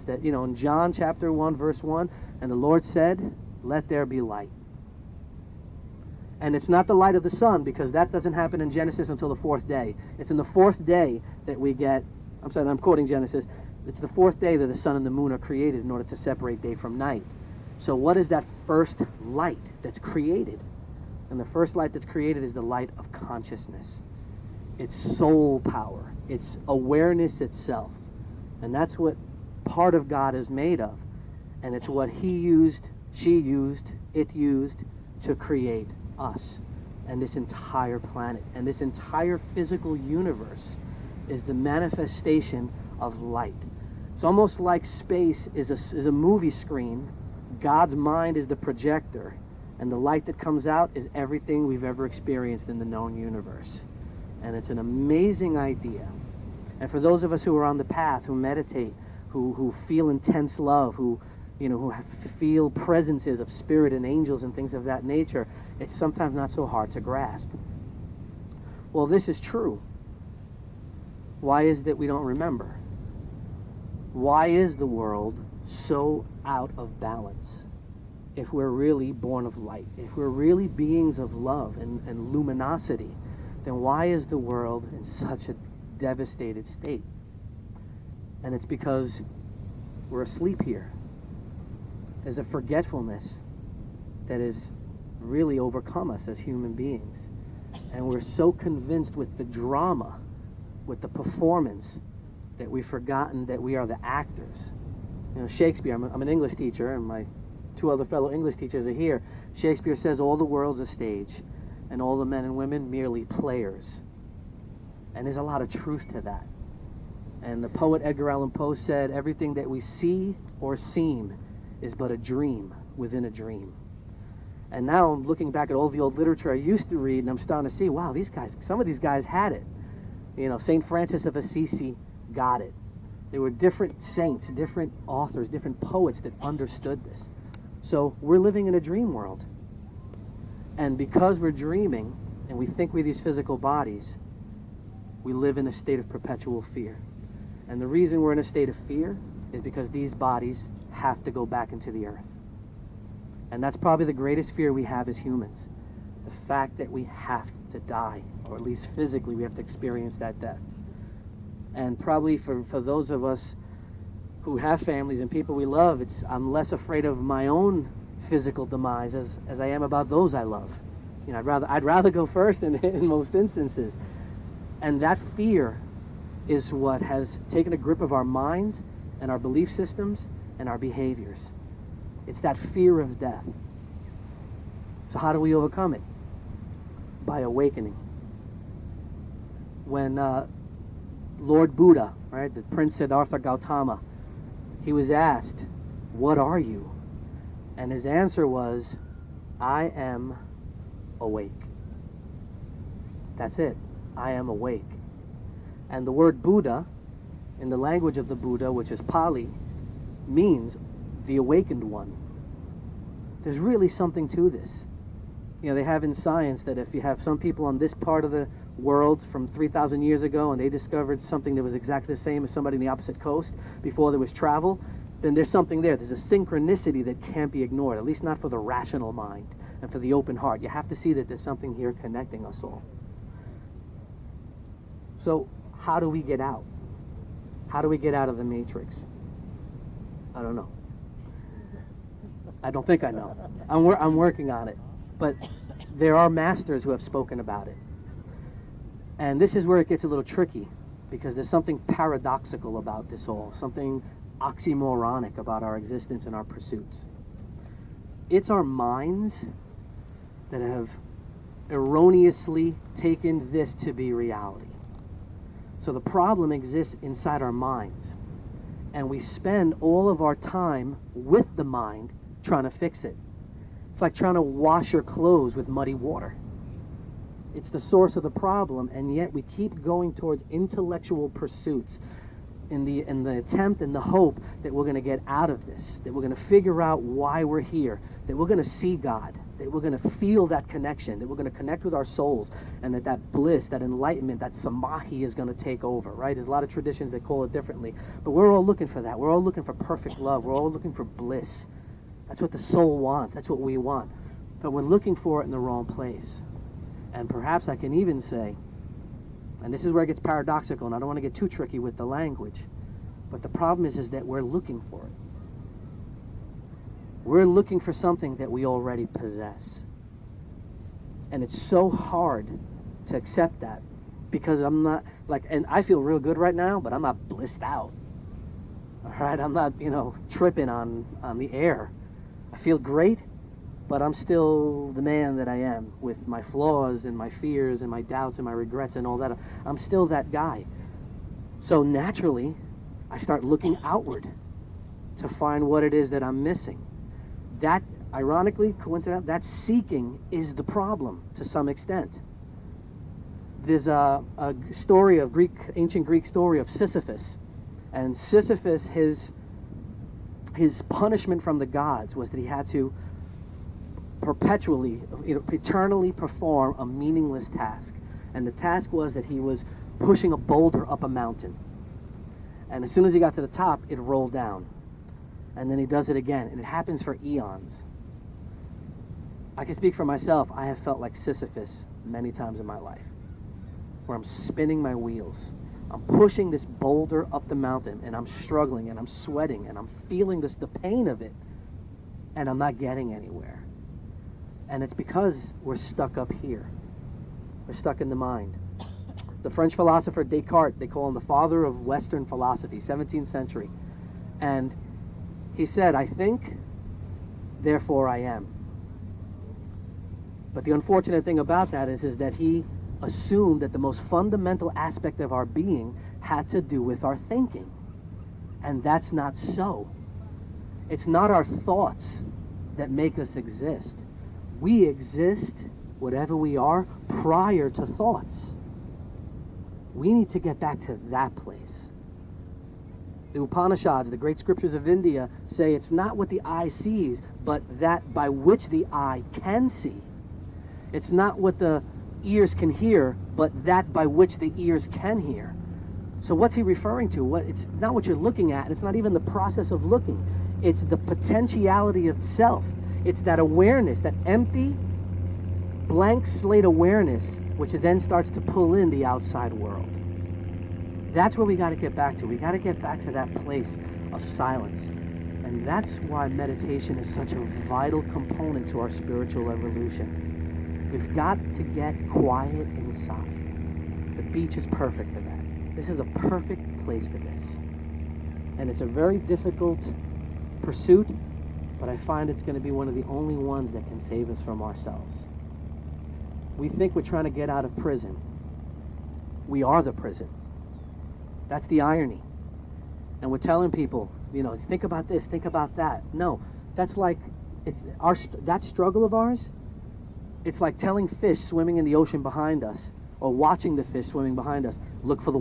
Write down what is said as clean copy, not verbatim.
that, in John chapter 1, verse 1, and the Lord said, let there be light. And it's not the light of the sun, because that doesn't happen in Genesis until the fourth day. It's in the fourth day that we get, I'm quoting Genesis, it's the fourth day that the sun and the moon are created in order to separate day from night. So what is that first light that's created? And the first light that's created is the light of consciousness. It's soul power. It's awareness itself. And that's what part of God is made of. And it's what he used, she used, it used to create us and this entire planet. And this entire physical universe is the manifestation of light. It's almost like space is a movie screen. God's mind is the projector, and the light that comes out is everything we've ever experienced in the known universe. And it's an amazing idea. And for those of us who are on the path, who meditate, who feel intense love, who feel presences of spirit and angels and things of that nature, it's sometimes not so hard to grasp. Well, this is true. Why is it that we don't remember? Why is the world so out of balance? If we're really born of light, if we're really beings of love and luminosity, then why is the world in such a devastated state? And it's because we're asleep here. There's a forgetfulness that has really overcome us as human beings. And we're so convinced with the drama, with the performance, that we've forgotten that we are the actors. Shakespeare, I'm an English teacher, and my two other fellow English teachers are here. Shakespeare says all the world's a stage, and all the men and women merely players. And there's a lot of truth to that. And the poet Edgar Allan Poe said, everything that we see or seem is but a dream within a dream. And now I'm looking back at all the old literature I used to read, and I'm starting to see, wow, some of these guys had it. St. Francis of Assisi got it. There were different saints, different authors, different poets that understood this. So we're living in a dream world. And because we're dreaming, and we think we're these physical bodies, we live in a state of perpetual fear. And the reason we're in a state of fear is because these bodies have to go back into the earth. And that's probably the greatest fear we have as humans. The fact that we have to die, or at least physically we have to experience that death. And probably for those of us who have families and people we love, I'm less afraid of my own physical demise as I am about those I love. I'd rather go first in most instances. And that fear is what has taken a grip of our minds and our belief systems and our behaviors. It's that fear of death. So how do we overcome it? By awakening. When Lord Buddha, right, the Prince Siddhartha Gautama, he was asked, what are you? And his answer was, I am awake. That's it. I am awake. And the word Buddha, in the language of the Buddha, which is Pali, means the awakened one. There's really something to this. They have in science that if you have some people on this part of the world from 3,000 years ago and they discovered something that was exactly the same as somebody on the opposite coast before there was travel, then there's something there. There's a synchronicity that can't be ignored, at least not for the rational mind and for the open heart. You have to see that there's something here connecting us all. So how do we get out? How do we get out of the matrix? I don't know. I don't think I know. I'm working on it. But there are masters who have spoken about it. And this is where it gets a little tricky, because there's something paradoxical about this all, something oxymoronic about our existence and our pursuits. It's our minds that have erroneously taken this to be reality. So the problem exists inside our minds, and we spend all of our time with the mind trying to fix it. It's like trying to wash your clothes with muddy water. It's the source of the problem, and yet we keep going towards intellectual pursuits in the attempt and the hope that we're going to get out of this, that we're going to figure out why we're here, that we're going to see God. that we're going to feel that connection, that we're going to connect with our souls, and that bliss, that enlightenment, that samadhi is going to take over, right? There's a lot of traditions that call it differently, but we're all looking for that. We're all looking for perfect love. We're all looking for bliss. That's what the soul wants. That's what we want. But we're looking for it in the wrong place. And perhaps I can even say, and this is where it gets paradoxical, and I don't want to get too tricky with the language, but the problem is that we're looking for it. We're looking for something that we already possess. And it's so hard to accept that, because I'm not, and I feel real good right now, but I'm not blissed out. All right? I'm not, tripping on the air. I feel great, but I'm still the man that I am, with my flaws and my fears and my doubts and my regrets and all that. I'm still that guy. So naturally, I start looking outward to find what it is that I'm missing. That, ironically, coincidentally, that seeking is the problem to some extent. There's a story of ancient Greek story of Sisyphus. And Sisyphus, his punishment from the gods was that he had to eternally perform a meaningless task. And the task was that he was pushing a boulder up a mountain. And as soon as he got to the top, it rolled down. And then he does it again, and it happens for eons. I can speak for myself. I have felt like Sisyphus many times in my life, where I'm spinning my wheels. I'm pushing this boulder up the mountain, and I'm struggling, and I'm sweating, and I'm feeling the pain of it, and I'm not getting anywhere. And it's because we're stuck up here. We're stuck in the mind. The French philosopher Descartes, they call him the father of Western philosophy, 17th century. And he said, I think, therefore I am. But the unfortunate thing about that is that he assumed that the most fundamental aspect of our being had to do with our thinking. And that's not so. It's not our thoughts that make us exist. We exist, whatever we are, prior to thoughts. We need to get back to that place. The Upanishads, the great scriptures of India, say it's not what the eye sees, but that by which the eye can see. It's not what the ears can hear, but that by which the ears can hear. So what's he referring to? It's not what you're looking at. It's not even the process of looking. It's the potentiality of self. It's that awareness, that empty, blank slate awareness, which then starts to pull in the outside world. That's where we got to get back to. We got to get back to that place of silence. And that's why meditation is such a vital component to our spiritual evolution. We've got to get quiet inside. The beach is perfect for that. This is a perfect place for this. And it's a very difficult pursuit, but I find it's going to be one of the only ones that can save us from ourselves. We think we're trying to get out of prison. We are the prison. That's the irony. And we're telling people, think about this, think about that. No, that's like, that struggle of ours, it's like telling fish swimming in the ocean behind us, or watching the fish swimming behind us, look for the